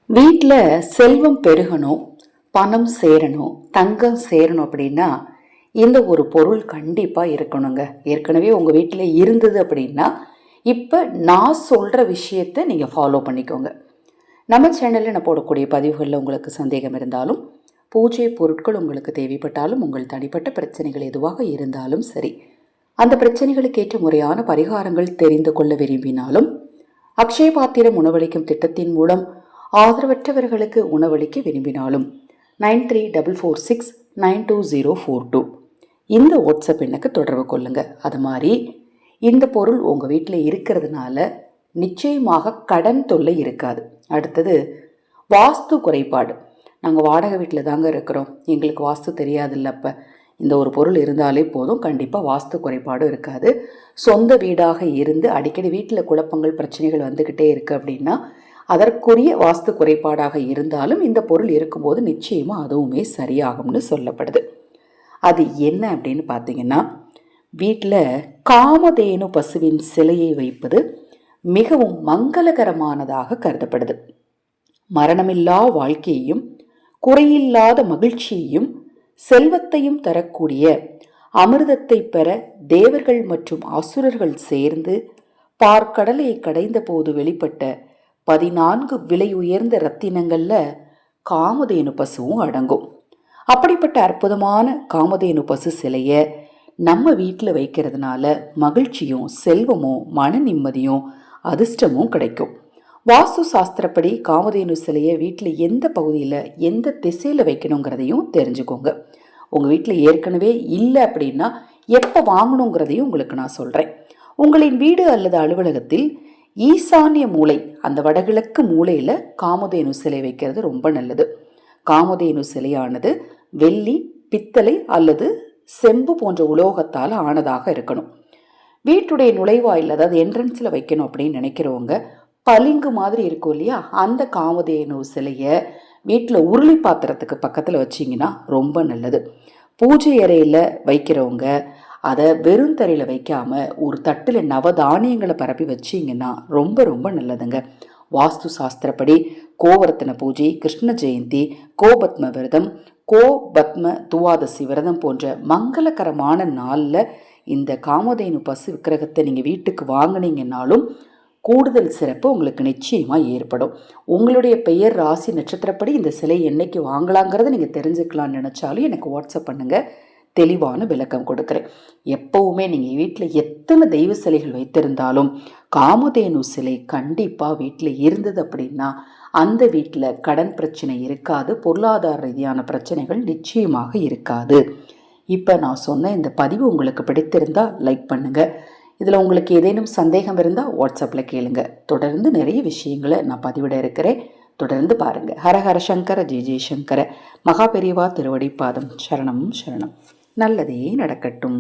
வீட்டில் செல்வம் பெருகணும், பணம் சேரணும், தங்கம் சேரணும் அப்படின்னா இந்த ஒரு பொருள் கண்டிப்பாக இருக்கணுங்க. ஏற்கனவே உங்கள் வீட்டில் இருந்தது அப்படின்னா இப்போ நான் சொல்கிற விஷயத்தை நீங்கள் ஃபாலோ பண்ணிக்கோங்க. நம்ம சேனலில் நான் போடக்கூடிய பதிவுகளில் உங்களுக்கு சந்தேகம் இருந்தாலும், பூஜை பொருட்கள் உங்களுக்கு தேவைப்பட்டாலும், உங்கள் தனிப்பட்ட பிரச்சனைகள் எதுவாக இருந்தாலும் சரி, அந்த பிரச்சனைகளுக்கு ஏற்ற முறையான பரிகாரங்கள் தெரிந்து கொள்ள விரும்பினாலும், அக்ஷய பாத்திரம் உணவளிக்கும் திட்டத்தின் மூலம் ஆதரவற்றவர்களுக்கு உணவளிக்க விரும்பினாலும் 9344692042 இந்த வாட்ஸ்அப் எண்ணுக்கு தொடர்பு கொள்ளுங்க. அது மாதிரி இந்த பொருள் உங்கள் வீட்டில் இருக்கிறதுனால நிச்சயமாக கடன் தொல்லை இருக்காது. அடுத்தது வாஸ்து குறைபாடு. நாங்கள் வாடகை வீட்டில் தாங்க இருக்கிறோம், எங்களுக்கு வாஸ்து தெரியாதில்ல, அப்போ இந்த ஒரு பொருள் இருந்தாலே போதும், கண்டிப்பாக வாஸ்து குறைபாடும் இருக்காது. சொந்த வீடாக இருந்து அடிக்கடி வீட்டில் குழப்பங்கள் பிரச்சனைகள் வந்துக்கிட்டே இருக்குது அப்படின்னா அதற்குரிய வாஸ்து குறைபாடாக இருந்தாலும் இந்த பொருள் இருக்கும்போது நிச்சயமாக அதுவுமே சரியாகும்னு சொல்லப்படுது. அது என்ன அப்படின்னு பார்த்தீங்கன்னா, வீட்டில் காமதேனு பசுவின் சிலையை வைப்பது மிகவும் மங்களகரமானதாக கருதப்படுது. மரணமில்லா வாழ்க்கையையும் குறையில்லாத மகிழ்ச்சியையும் செல்வத்தையும் தரக்கூடிய அமிர்தத்தை பெற தேவர்கள் மற்றும் அசுரர்கள் சேர்ந்து பார்க்கடலை கடைந்த போது வெளிப்பட்ட 14 விலை உயர்ந்த ரத்தினங்களில் காமதேனு பசுவும் அடங்கும். அப்படிப்பட்ட அற்புதமான காமதேனு பசு சிலையை நம்ம வீட்டில் வைக்கிறதுனால மகிழ்ச்சியும் செல்வமும் மன நிம்மதியும் அதிர்ஷ்டமும் கிடைக்கும். வாஸ்து சாஸ்திரப்படி காமதேனு சிலையை வீட்டில் எந்த பகுதியில் எந்த திசையில் வைக்கணுங்கிறதையும் தெரிஞ்சுக்கோங்க. உங்கள் வீட்டில் ஏற்கனவே இல்லை அப்படின்னா எப்போ வாங்கணுங்கிறதையும் உங்களுக்கு நான் சொல்கிறேன். உங்களின் வீடு அல்லது அலுவலகத்தில் ஈசானிய மூலை, அந்த வடகிழக்கு மூலையில் காமதேனு சிலை வைக்கிறது ரொம்ப நல்லது. காமதேனு சிலையானது வெள்ளி, பித்தளை அல்லது செம்பு போன்ற உலோகத்தால் ஆனதாக இருக்கணும். வீட்டுடைய நுழைவாயில், அதாவது என்ட்ரன்ஸில் வைக்கணும் அப்படின்னு நினைக்கிறவங்க பளிங்கு மாதிரி இருக்கும் இல்லையா, அந்த காமதேனு சிலையை வீட்டில் உருளி பாத்திரத்துக்கு பக்கத்தில் வச்சிங்கன்னா ரொம்ப நல்லது. பூஜை அறையில் வைக்கிறவங்க அதை வெறும் தரையில் வைக்காமல் ஒரு தட்டில் நவதானியங்களை பரப்பி வச்சிங்கன்னா ரொம்ப ரொம்ப நல்லதுங்க. வாஸ்து சாஸ்திரப்படி கோவர்த்தன பூஜை, கிருஷ்ண ஜெயந்தி, கோபத்ம விரதம், கோபத்ம துவாதசி விரதம் போன்ற மங்களகரமான நாளில் இந்த காமதேனு பசு விக்கிரகத்தை நீங்கள் வீட்டுக்கு வாங்கினீங்கன்னாலும் கூடுதல் சிறப்பு உங்களுக்கு நிச்சயமாக ஏற்படும். உங்களுடைய பெயர், ராசி, நட்சத்திரப்படி இந்த சிலை என்னைக்கு வாங்கலாங்கிறத நீங்கள் தெரிஞ்சுக்கலான்னு நினச்சாலும் எனக்கு வாட்ஸ்அப் பண்ணுங்கள், தெளிவான விளக்கம் கொடுக்குறேன். எப்போவுமே நீங்கள் வீட்டில் எத்தனை தெய்வ சிலைகள் வைத்திருந்தாலும் காமதேனு சிலை கண்டிப்பாக வீட்டில் இருந்தது அப்படின்னா அந்த வீட்டில் கடன் பிரச்சனை இருக்காது, பொருளாதார ரீதியான பிரச்சனைகள் நிச்சயமாக இருக்காது. இப்போ நான் சொன்ன இந்த பதிவு உங்களுக்கு பிடித்திருந்தால் லைக் பண்ணுங்கள். இதில் உங்களுக்கு ஏதேனும் சந்தேகம் இருந்தால் வாட்ஸ்அப்பில் கேளுங்க. தொடர்ந்து நிறைய விஷயங்களை நான் பதிவிட இருக்கிறேன், தொடர்ந்து பாருங்கள். ஹரஹர சங்கர ஜெய ஜெயசங்கர. மகா பெரியவா திருவடி பாதம் சரணம் சரணம். நல்லதே நடக்கட்டும்.